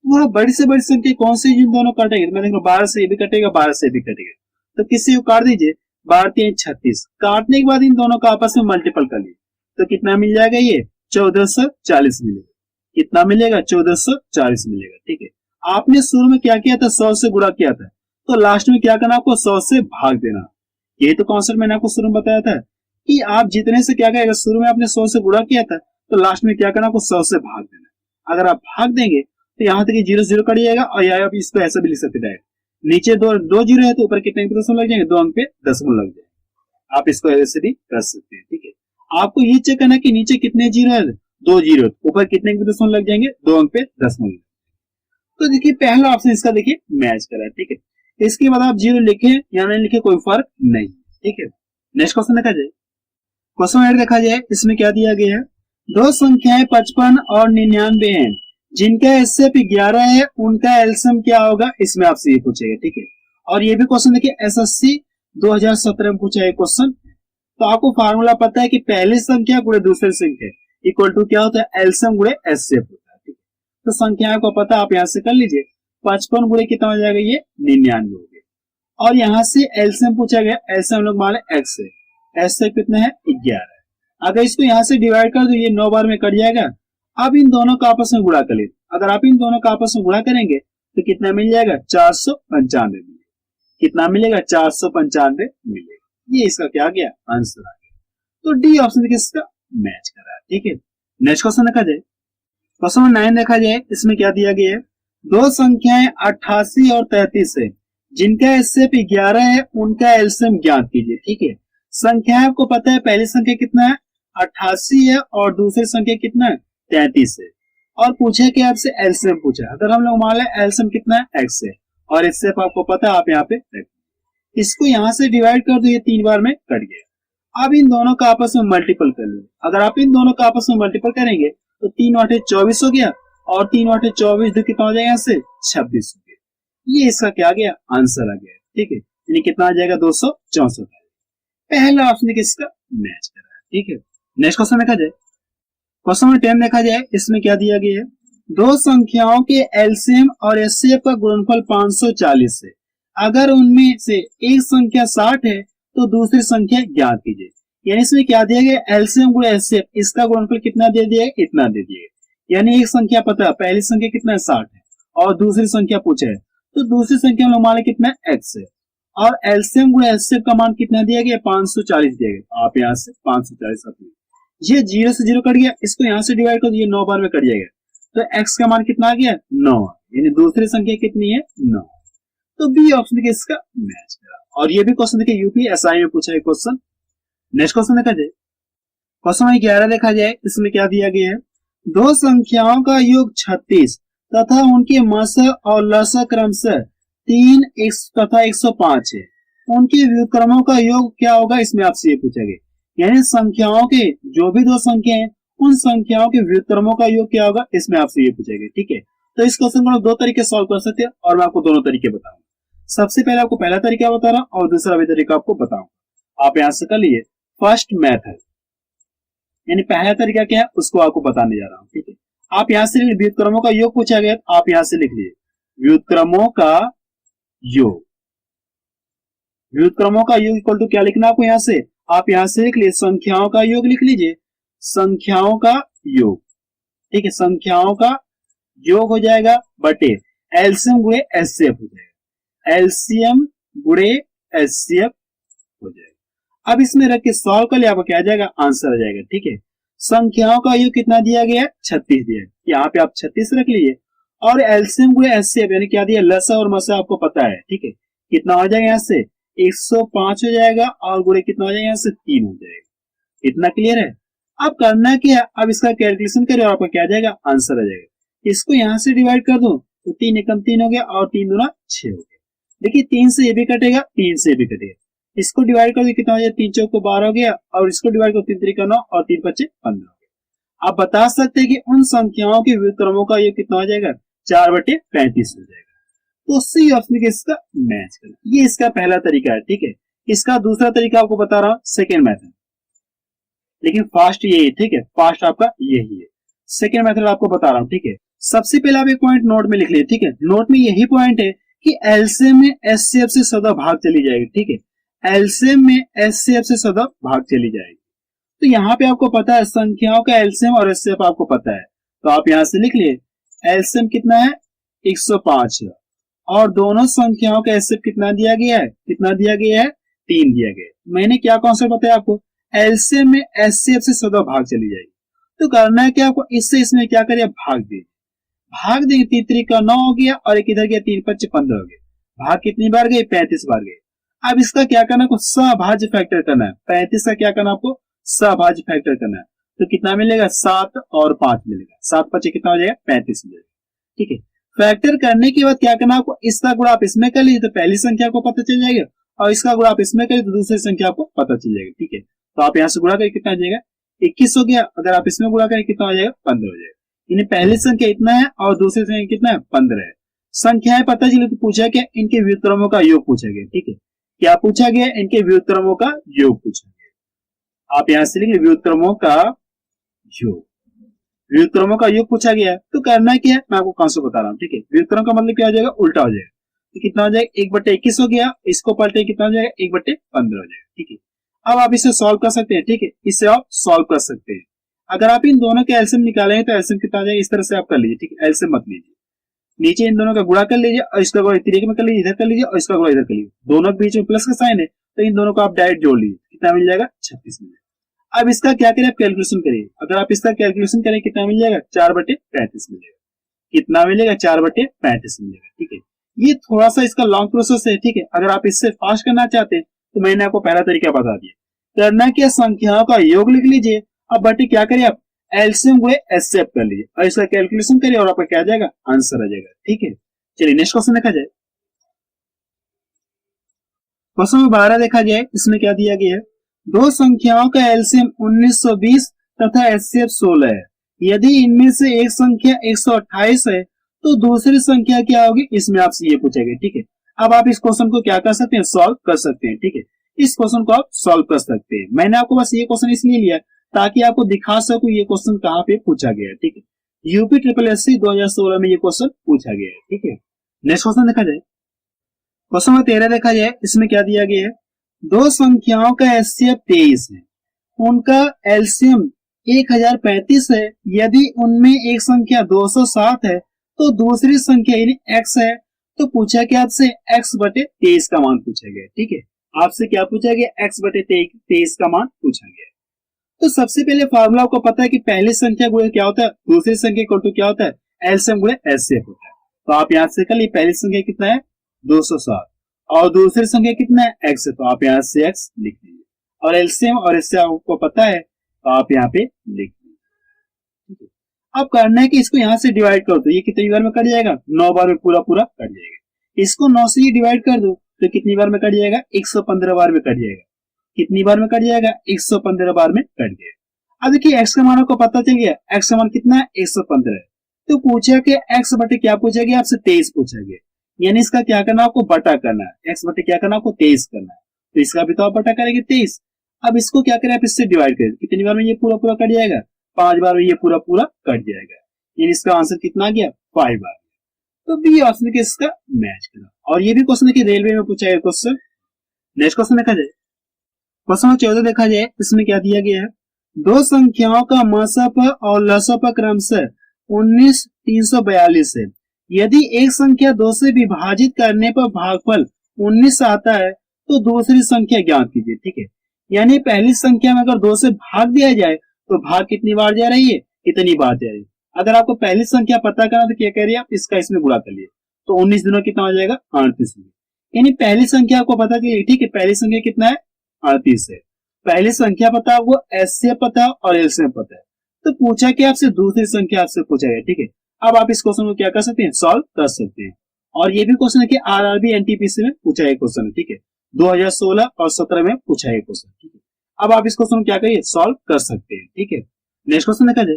वह बड़ी से बड़ी संख्या कौन सी जिन दोनों काटेंगे, मैं देख रहा हूँ 12 से ये भी कटेगा, 12 से भी कटेगा, तो किसी को काट दीजिए, 12 3 36, काटने के बाद इन दोनों का आपस में मल्टीपल कर लिए तो कितना मिल जाएगा, ये 1440 मिलेगा। कितना मिलेगा, 1440 मिलेगा, ठीक है। आपने शुरू में क्या किया था, 100 से गुणा किया था, तो लास्ट में क्या करना आपको, 100 से भाग देना। यही तो कॉन्सेप्ट मैंने आपको शुरू में बताया था कि आप जितने से क्या करेगा, शुरू में आपने 100 से गुणा किया था तो लास्ट में क्या करना आपको, 100 से भाग देना। अगर आप भाग देंगे तो यहाँ तक 0 0 कट जाएगा, और यहाँ आप इसको ऐसा भी लिख सकते हैं, नीचे दो जीरो है तो ऊपर कितने दशमलव लग जाएंगे, 2 अंक पे दशमलव लग जाएंगे। आप इसको ऐसे भी कर सकते हैं, ठीक है। आपको ये चेक करना कि नीचे कितने जीरो है, 2 जीरो, ऊपर कितने दशमलव लग जाएंगे, 2 अंक पे दशमलव। तो देखिए पहला ऑप्शन इसका देखिए मैच करा है, ठीक है। इसके बाद आप 0 लिखे या नहीं लिखे कोई फर्क नहीं, ठीक है। नेक्स्ट क्वेश्चन देखा जाए, क्वेश्चन 8 देखा जाए, इसमें क्या दिया गया है, 2 संख्याएं 55 और 99 हैं, जिनका एचसीएफ 11 है, उनका एलसीएम क्या होगा, इसमें आपसे ये पूछेगा, ठीक है। और ये भी क्वेश्चन देखिए एसएससी 2017 में पूछा है क्वेश्चन। तो आपको फार्मूला पता है कि पहली संख्या गुणे दूसरी संख्या इक्वल टू क्या होता है, एलसीएम गुणे एचसीएफ होता है। ठीक है, तो संख्याओं को पता आप यहां से कर लीजिए। 55 गुणे कितना हो जाएगा, ये 99 हो गया। और यहाँ से एलसीएम पूछा गया, एलसीएम लोग मान ले एक्स है, एचसीएफ कितना है 11 है। अगर इसको यहाँ से डिवाइड कर दो, ये 9 बार में कट जाएगा। अब इन दोनों का आपस में गुणा करें, अगर आप इन दोनों का आपस में गुणा करेंगे तो कितना मिल जाएगा, 495 मिलेगा। कितना मिलेगा, 495 मिलेगा। ये इसका क्या गया, आंसर आ गया। तो डी ऑप्शन देखिए इसका मैच कर रहा है। ठीक है, नेक्स्ट क्वेश्चन देखा जाए, क्वेश्चन नंबर 9 देखा जाए, इसमें क्या दिया गया है, दो संख्याएं 88 और 33 है, जिनका एचसीएफ 11 है, उनका एलसीएम ज्ञात कीजिए। ठीक है, संख्या आपको पता है, पहली संख्या कितना है 88 है और दूसरी संख्या कितना है 33 है, और पूछे कि आपसे एलसीएम पूछा। अगर हम लोग मान लें एलसीएम कितना है एक्स है और एचसीएफ आपको पता है, आप यहाँ पे इसको यहाँ से डिवाइड कर दो, ये 3 बार में कट गया। अब इन दोनों का आपस में मल्टीपल कर लो। अगर आप इन दोनों का आपस में मल्टीपल करेंगे तो 3 आठे 24 हो गया और 3 आठे 24 कितना हो जाएगा, यहाँ से 26 हो गया। ये इसका क्या गया, आंसर आ गया। ठीक है, यानी कितना आ जाएगा, 264। पहला ऑप्शन किसका मैच कर रहा है। ठीक है, नेक्स्ट क्वेश्चन देखा जाए, क्वेश्चन नंबर 10 देखा जाए, इसमें क्या दिया गया है, दो संख्याओं के एलसीएम और एचसीएफ का गुणनफल 540 है। अगर उनमें से एक संख्या 60 है तो दूसरी संख्या ज्ञात कीजिए। यानी इसमें क्या दिया गया, एलसीएम गुणे एचसीएफ, इसका गुणनफल कितना दे दिया है, इतना दे दिया है। यानी एक संख्या पता है, पहली संख्या कितना है 60 है और दूसरी संख्या पूछा है, तो दूसरी संख्या हम लोग मान कितना है एक्स है, और एलसीएम गुणे एचसीएफ का मान कितना दिया गया, 540 दिया गया। आप यहाँ से 540 रखिए, ये 0 से 0 कट गया, इसको यहाँ से डिवाइड कर, ये 9 बार में कट जाएगा, तो एक्स का मान कितना आ गया 9, यानी दूसरी संख्या कितनी है 9। तो बी ऑप्शन देखिए इसका मैच करा। और ये भी क्वेश्चन देखिए यूपीएसआई में पूछा है क्वेश्चन। नेक्स्ट क्वेश्चन देखा जाए, क्वेश्चन नंबर 11 देखा जाए, इसमें क्या दिया गया है, दो संख्याओं का योग 36 तथा उनके मस और लस क्रमशः 3 तथा 105 है, उनके व्युत्क्रमों का योग क्या होगा, इसमें आपसे ये पूछा गया। यानी संख्याओं के जो भी दो संख्या है, उन संख्याओं के व्युत्क्रमों का योग क्या होगा, इसमें आपसे ये पूछा गया। ठीक है, तो इस क्वेश्चन को दो तरीके सॉल्व कर सकते हैं और मैं आपको दोनों तरीके बताऊंगा। सबसे पहले आपको पहला तरीका बता रहा हूं और दूसरा भी तरीका आपको बताऊंगा। आप यहां से कर लीजिए फर्स्ट मेथड, यानी पहला तरीका क्या है उसको आपको बताने जा रहा हूं। ठीक है, आप यहां से व्युत्क्रमों का योग पूछा गया, आप यहां से लिख लीजिए व्युत्क्रमों का योग। व्युत्क्रमों का योग इक्वल टू क्या लिखना आपको, यहां से आप यहां से लिख लीजिए संख्याओं का योग, लिख लीजिए संख्याओं का योग। ठीक है, संख्याओं का योग हो जाएगा बटे एलसीएम गुणे एचसीएफ हो जाएगा, एलसीएम गुणे एचसीएफ हो जाएगा। अब इसमें रख के सॉल्व कर लिया, आपको क्या आ जाएगा, आंसर आ जाएगा। ठीक है, संख्याओं का योग कितना दिया गया है 36 दिया है, यहाँ पे आप 36 रख लीजिए, और एलसीएम गुणे एचसीएफ यानी क्या दिया, लसा और मसा आपको पता है। ठीक है, कितना हो जाएगा, यहाँ से 105 हो जाएगा और गुणे कितना हो जाएगा, यहाँ से 3 हो जाएगा। इतना क्लियर है। अब करना क्या, अब इसका कैलकुलेशन करें और आपको क्या आ जाएगा, आंसर आ जाएगा। इसको यहाँ से डिवाइड कर दो तो 3 एकम 3 हो गया और 3 दूना 6 हो गया। देखिए 3 से ये भी कटेगा, 3 से भी कटेगा, इसको डिवाइड कर दो कितना हो जाएगा, 3 चौक को 12 हो गया और इसको डिवाइड करो 3 3 9 और 3 5 15 हो गया। आप बता सकते हैं कि उन संख्याओं के व्युत्क्रमों का ये कितना हो जाएगा, 4/35 हो जाएगा। तो सी ऑप्शन के इसका मैच करना, ये इसका पहला तरीका है। ठीक है, इसका दूसरा तरीका आपको बता रहा हूं सेकेंड मेथड, लेकिन फास्ट यही। ठीक है, फास्ट आपका यही है, सेकेंड मेथड आपको बता रहा हूं। ठीक है, सबसे पहले आप एक पॉइंट नोट में लिख लीजिए। ठीक है, नोट में यही पॉइंट है कि एलसीएम में एचसीएफ से सदा भाग चली जाएगी। ठीक है, एलसीएम में एचसीएफ से सदा भाग चली जाएगी। तो यहाँ पे आपको पता है संख्याओं का एलसीएम और एचसीएफ आपको पता है, तो आप यहां से लिख लिए एलसीएम कितना है 105 है और दोनों संख्याओं का एचसीएफ कितना दिया गया है, कितना दिया गया है 3 दिया गया है। मैंने क्या कॉन्सेप्ट बताया आपको, एलसीएम में एचसीएफ से सदा भाग चली जाएगी। तो करना है क्या आपको, इससे इसमें क्या करिए भाग दे, भाग देंगे 3 3 का 9 हो गया और एक इधर गया 3 5 15 हो गया। भाग कितनी बार गए, 35 बार गए। अब इसका क्या करना है, सहभाज्य फैक्टर करना है। 35 का क्या करना आपको, सहभाज्य फैक्टर करना है। तो कितना मिलेगा, 7 और 5 मिलेगा, 7 5 कितना हो जाएगा 35 मिलेगा। ठीक है, फैक्टर करने के बाद क्या करना आपको, इसका गुणा आप इसमें कर लीजिए तो पहली संख्या को पता चल जाएगा और इसका गुणा आप इसमें करिए तो दूसरी संख्या आपको पता चल जाएगा। ठीक है, तो आप यहाँ से गुणा करिए कितना आ जाएगा 21 हो गया, अगर आप इसमें गुणा करें कितना हो जाएगा 15 हो जाएगा। यानी पहली संख्या इतना है और दूसरी संख्या कितना है 15 है। संख्याएं पता चली तो पूछा क्या, इनके व्युत्क्रमों का योग पूछा गया। ठीक है, क्या पूछा गया, इनके व्युत्क्रमों का योग पूछा गया। आप यहां से लिखिए व्युत्क्रमों का योग। व्युत्क्रमों का योग पूछा गया है तो करना क्या है, मैं आपको कॉन्सेप्ट बता रहा हूँ। ठीक है, व्युत्क्रम का मतलब क्या हो जाएगा, उल्टा हो जाएगा। तो कितना हो जाएगा, 1/21 हो गया, इसको पलटे कितना हो जाएगा, 1/15 हो जाएगा। ठीक है, अब आप इसे सॉल्व कर सकते हैं। ठीक है, इसे आप सॉल्व कर सकते हैं। अगर आप इन दोनों के एलसीएम निकालेंगे तो एलसीएम कितना आ जाएगा, इस तरह से आप कर लीजिए। ठीक है, एलसीएम मत लीजिए, नीचे इन दोनों का गुणा कर लीजिए और इसका गुणा तरीके में कर लीजिए, इधर कर लीजिए और इसका गुणा इधर कर लीजिए। दोनों के बीच में प्लस का साइन है तो इन दोनों को आप डायरेक्ट जोड़ लीजिए, कितना मिल जाएगा, 36 मिल जाएगा। अब इसका क्या करें, आप कैलकुलेशन करिए। अगर आप इसका कैलकुलेशन करें कितना मिल जाएगा, 4/35 मिलेगा। कितना मिलेगा, 4/35 मिलेगा। ठीक है, ये थोड़ा सा इसका लॉन्ग प्रोसेस है। ठीक है, अगर आप इससे फास्ट करना चाहते हैं तो मैंने आपको पहला तरीका बता दिया। करना क्या, संख्याओं का योग लिख लीजिए, अब बटे क्या करिए आप, एलसीएम गुणे एचसीएफ कर लीजिए और इसका कैलकुलेशन करिए और आपका क्या आ जाएगा, आंसर आ जाएगा। ठीक है, चलिए नेक्स्ट क्वेश्चन देखा जाए। क्वेश्चन नंबर 12 देखा जाए, इसमें क्या दिया गया है, दो संख्याओं का एलसीएम 1920 तथा एचसीएफ 16 है। यदि इनमें से एक संख्या 128 है तो दूसरी संख्या क्या होगी, इसमें आपसे ये पूछा गया। ठीक है, अब आप इस क्वेश्चन को क्या कर सकते हैं, सॉल्व कर सकते हैं। ठीक है, इस क्वेश्चन को आप सॉल्व कर सकते हैं। मैंने आपको बस ये क्वेश्चन इसलिए लिया ताकि आपको दिखा सकूं ये क्वेश्चन कहाँ पे पूछा गया है। ठीक है, यूपी ट्रिपल एससी 2016 में ये क्वेश्चन पूछा गया है। ठीक है, नेक्स्ट क्वेश्चन देखा जाए। क्वेश्चन नंबर 13 देखा जाए, इसमें क्या दिया गया है, दो संख्याओं का एचसीएफ 23 है, उनका एलसीएम 1035 है। यदि उनमें एक संख्या 207 है तो दूसरी संख्या यानी x है। तो पूछा क्या आपसे, x/23 का मान पूछा गया। ठीक है, आपसे क्या पूछा गया, x/23 का मान पूछा गया। तो सबसे पहले फार्मूला आपको पता है कि पहली संख्या गुणे क्या होता है, दूसरी संख्या इक्वल टू क्या होता है, एलसीएम गुणे एचसीएफ होता है। तो आप यहां से कर ली, पहली संख्या कितना है, 207 और दूसरी संख्या कितना है, x है, तो आप यहां से x लिख लीजिए और एलसीएम और इससे आपको पता है तो आप यहाँ पे लिख लीजिए। अब करना है कि इसको यहां से डिवाइड कर दो, ये कितनी बार में कट जाएगा, 9 बार में पूरा पूरा कट जाएगा। इसको 9 से डिवाइड कर दो तो कितनी बार में कट जाएगा, 115 बार में कट जाएगा। कितनी बार में कट जाएगा, 115 बार में कट गया। अब देखिए x का मान आपको पता चल गया, x का मान कितना है, 115 है। तो पूछा कि x बटे क्या पूछा गया आपसे, 23 पूछा गया, यानी इसका क्या करना, आपको बटा करना है। x बटे क्या करना, आपको 23 करना है, तो इसका भी तो आप बटा करेंगे 23। अब इसको क्या करें, आप इससे डिवाइड करें, कितनी बार में ये पूरा पूरा कट जाएगा, 5 बार में ये पूरा पूरा कट जाएगा, यानी इसका आंसर कितना आ गया, 5 बार। तो बी ऑप्शन के इसका मैच करना। और ये भी क्वेश्चन है कि रेलवे में पूछा है क्वेश्चन। नेक्स्ट क्वेश्चन देखा जाए, क्वेश्चन 14 देखा जाए, इसमें क्या दिया गया है, दो संख्याओं का मसप और लसप क्रमशः 19 342 है। यदि एक संख्या 2 से विभाजित करने पर भागफल 19 आता है तो दूसरी संख्या ज्ञात कीजिए। ठीक है, यानी पहली संख्या में अगर 2 से भाग दिया जाए तो भाग कितनी बार जा रही है, कितनी बार जा रही है। अगर आपको पहली संख्या पता करना तो क्या करिए, आप इसका इसमें गुणा कर लिए तो 19 दिनों कितना हो जाएगा, 38। यानी पहली संख्या आपको पता चली। ठीक है, पहली संख्या कितना है, 38 है। पहली संख्या पता है, वो एचसीएफ पता है और एलसीएम पता है। तो पूछा कि आपसे दूसरी संख्या आपसे पूछा गया। ठीक है, अब आप इस क्वेश्चन को क्या कर सकते हैं, सॉल्व कर सकते हैं। और ये भी क्वेश्चन है कि आरआरबी एनटीपीसी में पूछा गया क्वेश्चन है। ठीक है, 2016 और 17 में पूछा गया क्वेश्चन। ठीक है, अब आप इस क्वेश्चन को क्या करिए, सॉल्व कर सकते हैं। ठीक है, नेक्स्ट क्वेश्चन देखा जाए,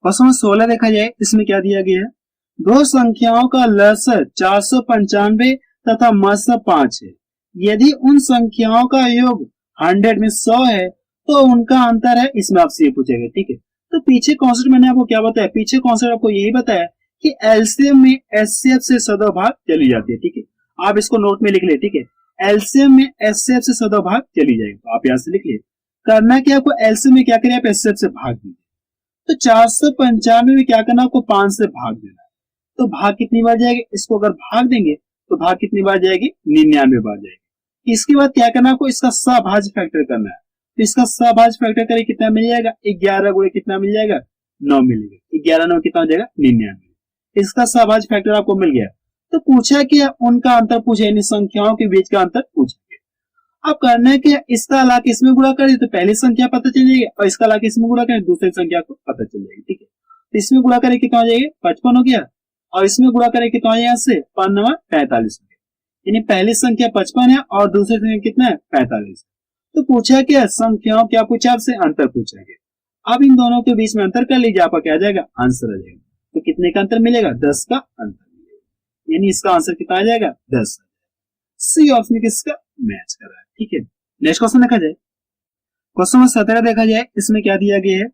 क्वेश्चन 16 देखा जाए, इसमें क्या दिया गया है, दो संख्याओं का लसर 495 तथा मसर 5 है। यदि उन संख्याओं का योग 100 में 100 है तो उनका अंतर है, इसमें आपसे ये पूछेगा। ठीक है, तो पीछे कॉन्सेप्ट मैंने आपको क्या बताया, पीछे कॉन्सेप्ट आपको यही बताया कि एलसीएम में एचसीएफ से सदोभाग चली जाती है। ठीक है, आप इसको नोट में लिख ले। ठीक है, एलसीएम में एचसीएफ से सदोभाग चली जाएगी, तो आप यहां से लिख लिए। करना क्या, आपको एलसीएम में क्या करें, आप एचसीएफ से भाग दीजिए। तो 495 में क्या करना, आपको 5 से भाग देना है। तो भाग कितनी बार जाएगी, इसको अगर भाग देंगे तो भाग कितनी बार जाएगी, 99 बार जाएगी। इसके बाद क्या करना, आपको इसका सहभाज्य फैक्टर करना है। तो इसका सहभाज्य फैक्टर करें, कितना मिल जाएगा, 11 गुणे कितना मिल जाएगा, 9 मिलेगा। 11 9 कितना हो जाएगा, 99। इसका सहभाज्य फैक्टर आपको मिल गया। तो पूछा कि उनका अंतर पूछा, यानी संख्याओं के बीच का अंतर पूछा। अब करना है कि इसका ला के इसमें गुणा करें तो पहली संख्या पता चल जाएगी और इसका ला के इसमें गुणा करें दूसरी संख्या को पता चल जाएगी। ठीक है, तो इसमें गुणा करें कितना हो जाएगा, 55 हो गया और इसमें गुणा करें कितना हो जाएगा, से 45 हो गया। यानी पहली संख्या 55 है और दूसरी संख्या कितना है, 45। तो पूछा क्या, संख्याओं क्या पूछा आपसे, अंतर पूछा गया। अब इन दोनों के बीच में अंतर कर लीजिए, आपका क्या आ जाएगा, आंसर आ जाएगा। तो कितने का अंतर मिलेगा, 10 का अंतर मिलेगा, यानी इसका आंसर कितना आ जाएगा, 10। सी ऑप्शन किसका मैच कर रहा है। ठीक है, नेक्स्ट क्वेश्चन देखा जाए, क्वेश्चन नंबर 17 देखा जाए, इसमें क्या दिया गया है,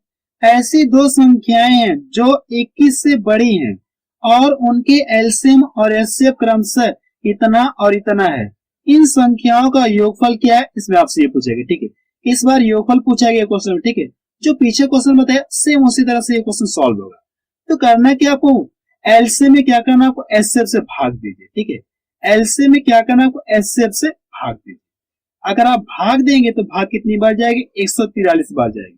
ऐसी दो संख्याएं हैं जो 21 से बड़ी हैं और उनके एलसीएम और एचसीएफ क्रमशः इतना और इतना है, इन संख्याओं का योगफल क्या है, इसमें आपसे ये पूछेगा। ठीक है, इस बार योगफल पूछा गया क्वेश्चन। ठीक है, जो पीछे क्वेश्चन बताया सेम उसी तरह से ये क्वेश्चन सॉल्व होगा। तो करना क्या आपको, एलसीएम में क्या करना, आपको एचसीएफ से भाग दीजिए। ठीक है, एलसीएम में क्या करना, आपको एचसीएफ से भाग दीजिए। अगर आप भाग देंगे तो भाग कितनी बार जाएगी, 143 बार जाएगी।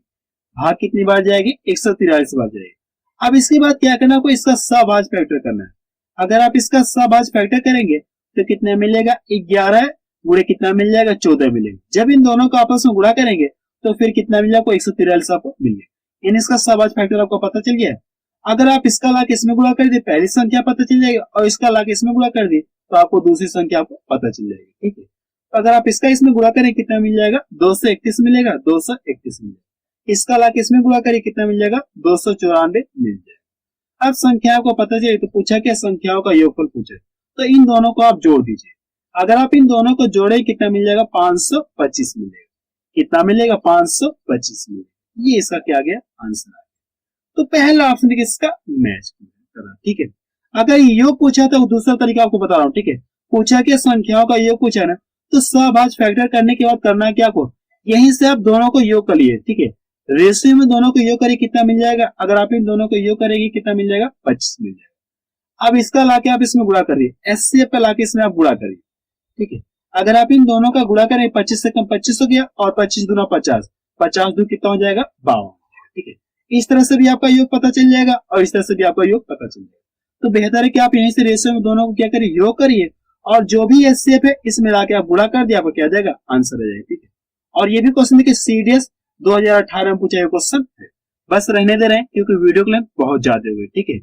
भाग कितनी बार जाएगी, 143 बार जाएगी। अब इसके बाद क्या करना, आपको इसका सहभाज फैक्टर करना है। अगर आप इसका सहभाज फैक्टर करेंगे तो कितना मिलेगा, 11 गुणे कितना मिल जाएगा, 14 मिलेगा। जब इन दोनों को आपस में गुणा करेंगे तो फिर कितना मिल जाएगा, 143 आपको मिल गया। इन इसका सहभाज फैक्टर आपको पता चल गया है। अगर आप इसका लाके इसमें गुणा कर दिए, पहली संख्या पता चल जाएगी, और इसका लाके इसमें गुणा कर दिए तो आपको दूसरी संख्या आपको पता चल जाएगी। ठीक है, तो अगर आप इसका इसमें गुणा करें कितना मिल जाएगा, 231 मिलेगा, 231 मिलेगा। इसका लाके इसमें गुणा करें कितना मिल जाएगा, 294 मिल जाएगा। अब संख्याओं को पता चले तो पूछा क्या, संख्याओं का योगफल पूछे, तो इन दोनों को आप जोड़ दीजिए। अगर आप इन दोनों को जोड़े कितना मिल जाएगा, 525 मिलेगा। कितना मिलेगा, 525 मिलेगा। ये इसका क्या गया, आंसर आ गया। तो पहला ऑप्शन देखिए इसका मैच करा। ठीक है, अगर योग पूछा तो दूसरा तरीका आपको बता रहा हूं। ठीक है, पूछा क्या, संख्याओं का योग पूछा ना, तो सहभाज फैक्टर करने के बाद करना है क्या को, यहीं से आप दोनों को योग कर लिए। ठीक है, रेशियो में दोनों को योग करिए कितना मिल जाएगा, अगर आप इन दोनों को योग करेंगे कितना मिल जाएगा, 25 मिल जाएगा। अब इसका लाके आप इसमें गुणा करिए, एचसीएफ पे लाके इसमें आप गुणा करिए। ठीक है, अगर आप इन दोनों का गुणा करें, 25 से कम 25 हो गया, और 25 दूना 50, 50 दूर कितना हो जाएगा, 52। ठीक है, इस तरह से भी आपका योग पता चल जाएगा और इस तरह से भी आपका योग पता चल जाएगा। तो बेहतर है कि आप यहीं से रेशियो में दोनों को क्या करिए, योग करिए, और जो भी एचसीएफ है इसमें लाके आप गुणा कर दिया, आपको क्या जाएगा, आंसर आ जाएगा। ठीक है, और ये भी क्वेश्चन देखिए सीडीएस 2018 में पूछा क्वेश्चन है। बस रहने दे रहे हैं क्योंकि वीडियो क्लेम बहुत ज्यादा हुए। ठीक है,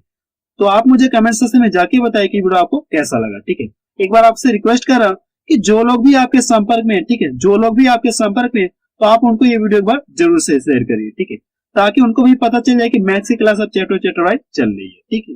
तो आप मुझे कमेंट सेक्शन में जाके बताइए कि वीडियो आपको कैसा लगा। ठीक है, एक बार आपसे रिक्वेस्ट कर रहा हूं कि जो लोग भी आपके संपर्क में, ठीक है, जो लोग भी आपके संपर्क में, तो आप उनको ये वीडियो एक बार जरूर से शेयर करिए। ठीक है, ताकि उनको भी पता चल जाए कि मैथ्स की क्लास अब चैप्टर वाइज चल रही है। ठीक है।